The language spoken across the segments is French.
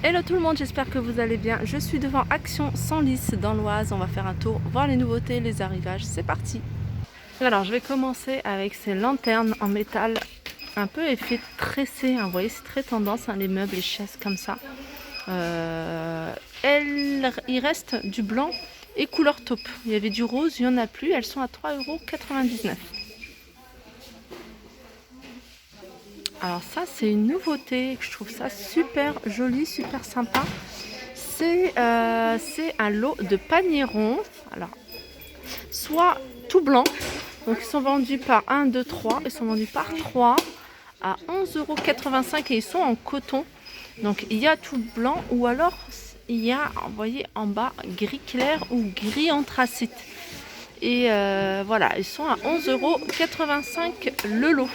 Hello tout le monde, j'espère que vous allez bien. Je suis devant Action Senlis dans l'Oise. On va faire un tour, voir les nouveautés, les arrivages. C'est parti. Alors je vais commencer avec ces lanternes en métal, un peu effet tressé. Vous voyez, c'est très tendance, les meubles, les chaises comme ça. Il reste du blanc et couleur taupe. Il y avait du rose, il n'y en a plus. Elles sont à 3,99 €. Alors ça, c'est une nouveauté. Je trouve ça super joli, super sympa. C'est un lot de paniers ronds. Alors, soit tout blanc. Donc ils sont vendus par 1, 2, 3. Ils sont vendus par 3 à 11,85 € et ils sont en coton. Donc il y a tout blanc ou alors il y a, vous voyez, en bas gris clair ou gris anthracite. Et voilà, ils sont à 11,85 € le lot.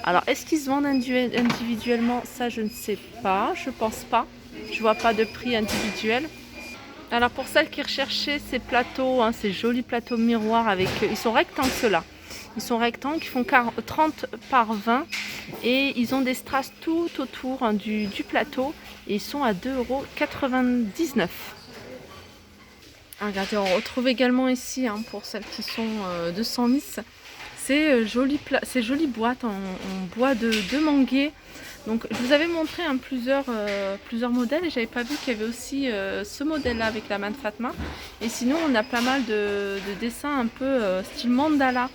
Alors, est-ce qu'ils se vendent individuellement? Ça, je ne sais pas. Je pense pas. Je vois pas de prix individuel. Alors, pour celles qui recherchaient ces plateaux, ces jolis plateaux miroirs avec... Ils sont rectangles, ceux-là. Ils sont rectangles, ils font 30 par 20. Et ils ont des strass tout autour du plateau. Et ils sont à 2,99 €. Regardez, on retrouve également ici, pour celles qui sont de Senlis, ces jolies boîtes en bois de manguier. Donc je vous avais montré plusieurs modèles et j'avais pas vu qu'il y avait aussi ce modèle là avec la main de Fatma. Et sinon on a pas mal de dessins un peu style mandala.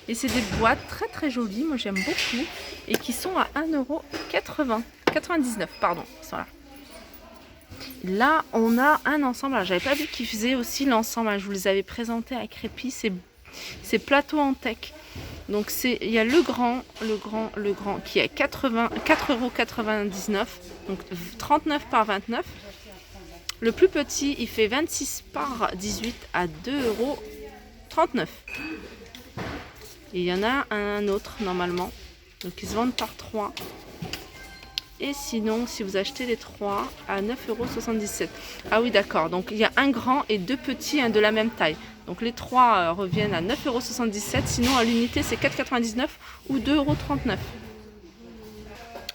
Et c'est des boîtes très jolies, moi j'aime beaucoup. Et qui sont à 1,99 €, pardon. Ils sont là. Là, on a un ensemble. Alors, j'avais pas vu qu'ils faisaient aussi l'ensemble. Je vous les avais présentés à Crépy. C'est plateau en tech. Donc, il y a le grand qui est à 4,99 €. Donc, 39 par 29. Le plus petit, il fait 26 par 18 à 2,39 €. Et il y en a un autre normalement. Donc, ils se vendent par 3. Et sinon, si vous achetez les 3 à 9,77 €. Ah oui, d'accord. Donc, il y a un grand et deux petits de la même taille. Donc, les 3 reviennent à 9,77 €. Sinon, à l'unité, c'est 4,99 € ou 2,39 €.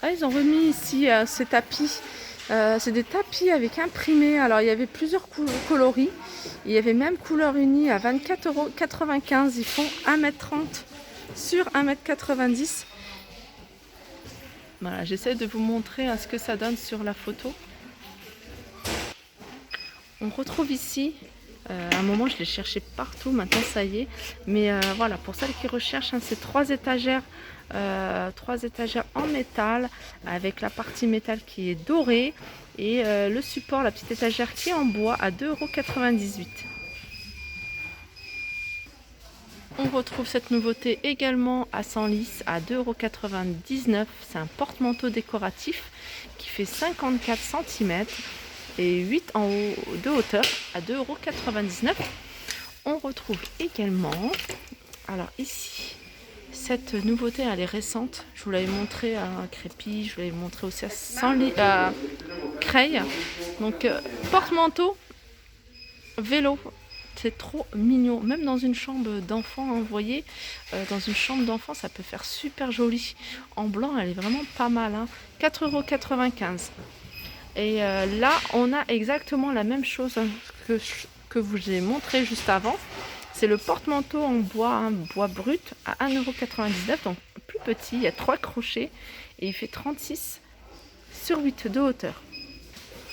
Ah, ils ont remis ici ces tapis. C'est des tapis avec imprimé. Alors, il y avait plusieurs coloris. Il y avait même couleur unie à 24,95 €. Ils font 1,30 m sur 1,90 m. Voilà, j'essaie de vous montrer ce que ça donne sur la photo. On retrouve ici, à un moment je les cherchais partout, maintenant ça y est. Mais voilà, pour celles qui recherchent, c'est 3 étagères en métal, avec la partie métal qui est dorée. Et le support, la petite étagère qui est en bois à 2,98 €. On retrouve cette nouveauté également à Senlis à 2,99 €. C'est un porte-manteau décoratif qui fait 54 cm et 8 en haut de hauteur à 2,99 €. On retrouve également, alors ici, cette nouveauté, elle est récente. Je vous l'avais montré à Crépy, je vous l'avais montré aussi à Creil. Donc porte-manteau vélo. C'est trop mignon, même dans une chambre d'enfant, vous voyez, dans une chambre d'enfant, ça peut faire super joli. En blanc, elle est vraiment pas mal, 4,95 €. Et là, on a exactement la même chose que vous ai montré juste avant. C'est le porte-manteau en bois, bois brut, à 1,99 €, donc plus petit, il y a 3 crochets et il fait 36 sur 8 de hauteur.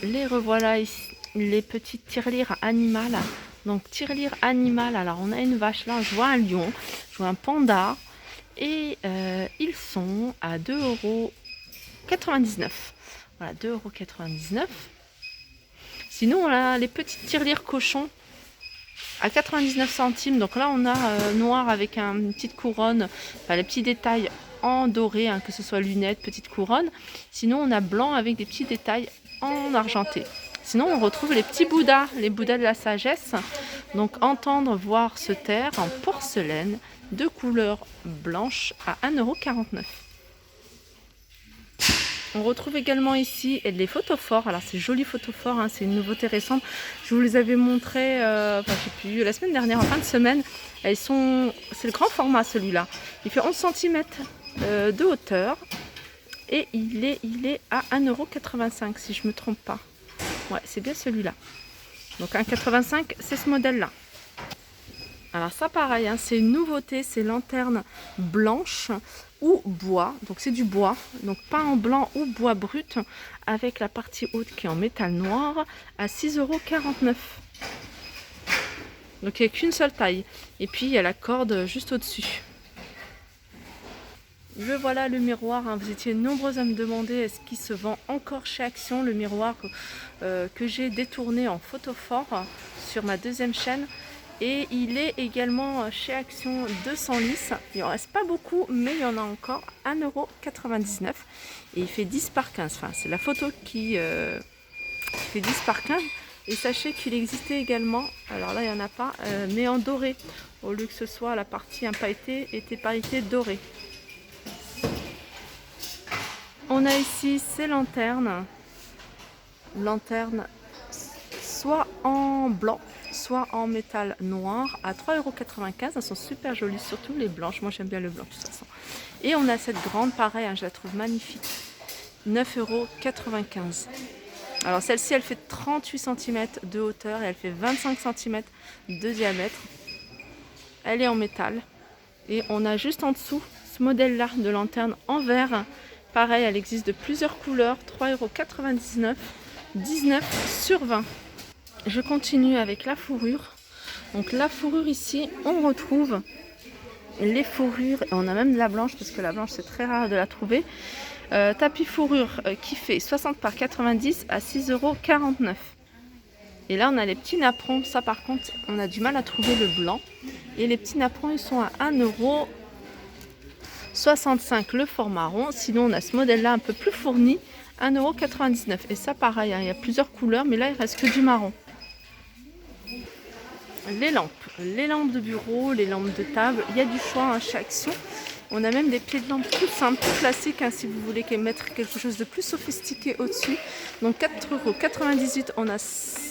Les revoilà ici, les petites tirelires animales. Donc tirelire animal, alors on a une vache là, je vois un lion, je vois un panda et ils sont à 2,99 €. Voilà, 2,99 €. Sinon on a les petites tirelires cochons à 99 centimes. Donc là on a noir avec une petite couronne, enfin les petits détails en doré, que ce soit lunettes, petite couronne. Sinon on a blanc avec des petits détails en argenté. Sinon, on retrouve les petits bouddhas, les bouddhas de la sagesse. Donc, entendre, voir, se taire en porcelaine de couleur blanche à 1,49 €. On retrouve également ici les photophores. Alors, c'est joli photophores, c'est une nouveauté récente. Je vous les avais montrés la semaine dernière, en fin de semaine. C'est le grand format celui-là. Il fait 11 cm de hauteur. et il est à 1,85 € si je me trompe pas. Ouais, c'est bien celui-là. Donc 1,85 €, c'est ce modèle-là. Alors ça pareil, hein, c'est une nouveauté, c'est lanterne blanche ou bois. Donc c'est du bois, donc peint en blanc ou bois brut, avec la partie haute qui est en métal noir à 6,49 €. Donc il n'y a qu'une seule taille. Et puis il y a la corde juste au-dessus. Le voilà le miroir, hein. Vous étiez nombreux à me demander est-ce qu'il se vend encore chez Action, le miroir que j'ai détourné en photo fort sur ma deuxième chaîne. Et il est également chez Action 200 lisses. Il en reste pas beaucoup, mais il y en a encore 1,99 €. Et il fait 10 par 15. Enfin, c'est la photo qui fait 10 par 15. Et sachez qu'il existait également, alors là il n'y en a pas, mais en doré. Au lieu que ce soit la partie impailletée, était pailletée dorée. On a ici ces lanternes. Lanternes soit en blanc, soit en métal noir à 3,95 €. Elles sont super jolies, surtout les blanches. Moi j'aime bien le blanc de toute façon. Et on a cette grande, pareil, hein, je la trouve magnifique. 9,95 €. Alors celle-ci elle fait 38 cm de hauteur et elle fait 25 cm de diamètre. Elle est en métal. Et on a juste en dessous ce modèle-là de lanterne en verre. Pareil, elle existe de plusieurs couleurs. 3,99 €, 19 sur 20. Je continue avec la fourrure. Donc la fourrure ici, on retrouve les fourrures. Et on a même de la blanche, parce que la blanche c'est très rare de la trouver. Tapis fourrure qui fait 60 par 90 à 6,49 €. Et là on a les petits napperons. Ça par contre on a du mal à trouver le blanc. Et les petits napperons ils sont à 1,65 € le format rond. Sinon on a ce modèle là un peu plus fourni, 1,99 €. Et ça pareil, hein, il y a plusieurs couleurs, mais là il reste que du marron. Les lampes de bureau, les lampes de table, il y a du choix, hein, chez Action. On a même des pieds de lampe tout simples, tout classiques, hein, si vous voulez mettre quelque chose de plus sophistiqué au-dessus. Donc 4,98 €, on a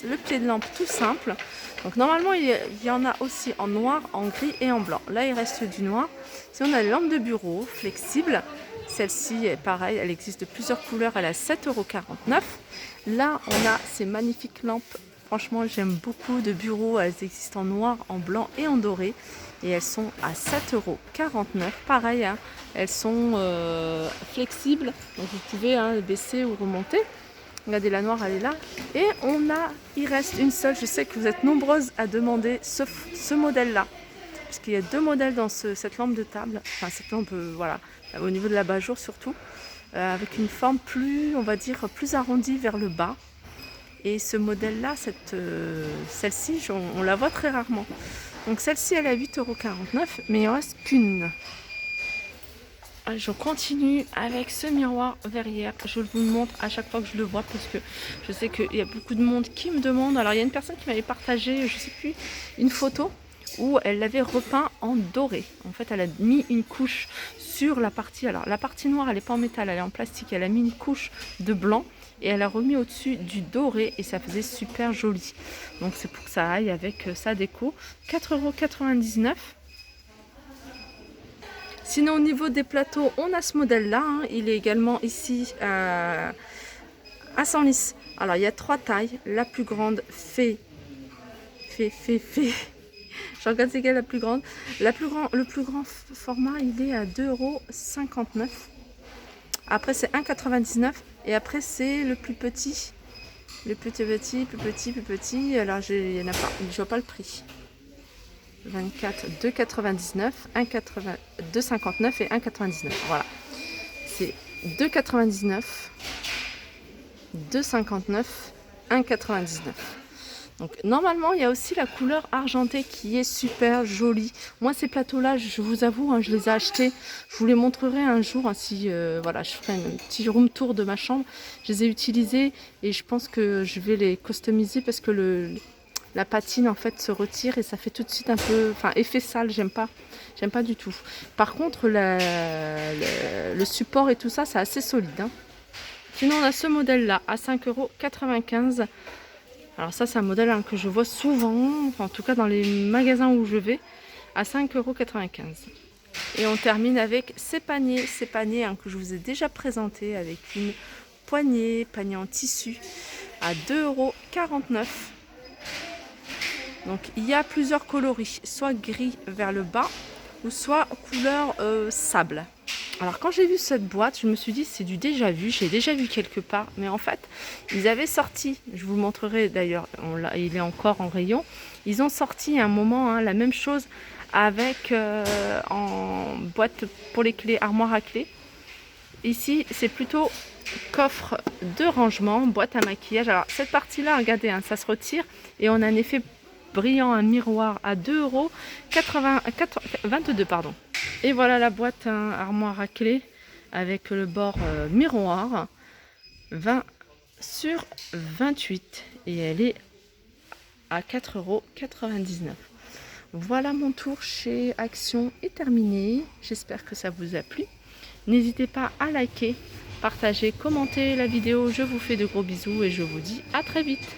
le pied de lampe tout simple. Donc normalement il y en a aussi en noir, en gris et en blanc. Là il reste du noir. Si on a les lampes de bureau flexibles, celle-ci est pareil, elle existe de plusieurs couleurs, elle est à 7,49 €. Là on a ces magnifiques lampes. Franchement, j'aime beaucoup de bureaux. Elles existent en noir, en blanc et en doré. Et elles sont à 7,49 €. Pareil, hein, elles sont flexibles. Donc vous pouvez, hein, baisser ou remonter. Regardez, la noire, elle est là. Et il reste une seule. Je sais que vous êtes nombreuses à demander ce modèle-là. Parce qu'il y a deux modèles dans cette lampe de table. Enfin, cette lampe, voilà, au niveau de l'abat-jour surtout. Avec une forme plus, on va dire, plus arrondie vers le bas. Et ce modèle-là, celle-ci, on la voit très rarement. Donc celle-ci, elle est à 8,49 €, mais il en reste qu'une. Je continue avec ce miroir verrière. Je vous le montre à chaque fois que je le vois, parce que je sais qu'il y a beaucoup de monde qui me demande. Alors il y a une personne qui m'avait partagé, je ne sais plus, une photo où elle l'avait repeint en doré. En fait, elle a mis une couche sur la partie. Alors la partie noire, elle n'est pas en métal, elle est en plastique. Elle a mis une couche de blanc. Et elle a remis au-dessus du doré et ça faisait super joli. Donc c'est pour que ça aille avec sa déco. 4,99 €. Sinon au niveau des plateaux, on a ce modèle-là. Hein. Il est également ici à 100 lisses. Alors il y a trois tailles. La plus grande fait. Je regarde c'est quelle la plus grande. Le plus grand format, il est à 2,59 €. Après c'est 1,99 € et après c'est le plus petit. Le plus petit. Alors il y en a pas, je vois pas le prix. 24, 2,99, 2,59 et 1,99. Voilà. C'est 2,99, 2,59, 1,99. Donc normalement il y a aussi la couleur argentée qui est super jolie. Moi ces plateaux là, je vous avoue, hein, je les ai achetés. Je vous les montrerai un jour, hein, si voilà, je ferai un petit room tour de ma chambre. Je les ai utilisés et je pense que je vais les customiser parce que la patine en fait se retire et ça fait tout de suite un peu, enfin, effet sale. J'aime pas du tout. Par contre le support et tout ça, c'est assez solide, hein. Sinon on a ce modèle là à 5,95 €. Alors ça c'est un modèle, hein, que je vois souvent, enfin, en tout cas dans les magasins où je vais, à 5,95 €. Et on termine avec ces paniers hein, que je vous ai déjà présenté avec une panier en tissu à 2,49 €. Donc il y a plusieurs coloris, soit gris vers le bas ou soit couleur sable. Alors quand j'ai vu cette boîte, je me suis dit c'est du déjà vu, j'ai déjà vu quelque part, mais en fait ils avaient sorti, je vous montrerai d'ailleurs, il est encore en rayon, ils ont sorti à un moment hein, la même chose avec en boîte pour les clés, armoire à clés. Ici c'est plutôt coffre de rangement, boîte à maquillage. Alors cette partie là, regardez, hein, ça se retire et on a un effet brillant, un miroir à 2,22 €, pardon. Et voilà la boîte hein, armoire à clé avec le bord miroir, 20 sur 28 et elle est à 4,99 €. Voilà, mon tour chez Action est terminé. J'espère que ça vous a plu. N'hésitez pas à liker, partager, commenter la vidéo. Je vous fais de gros bisous et je vous dis à très vite.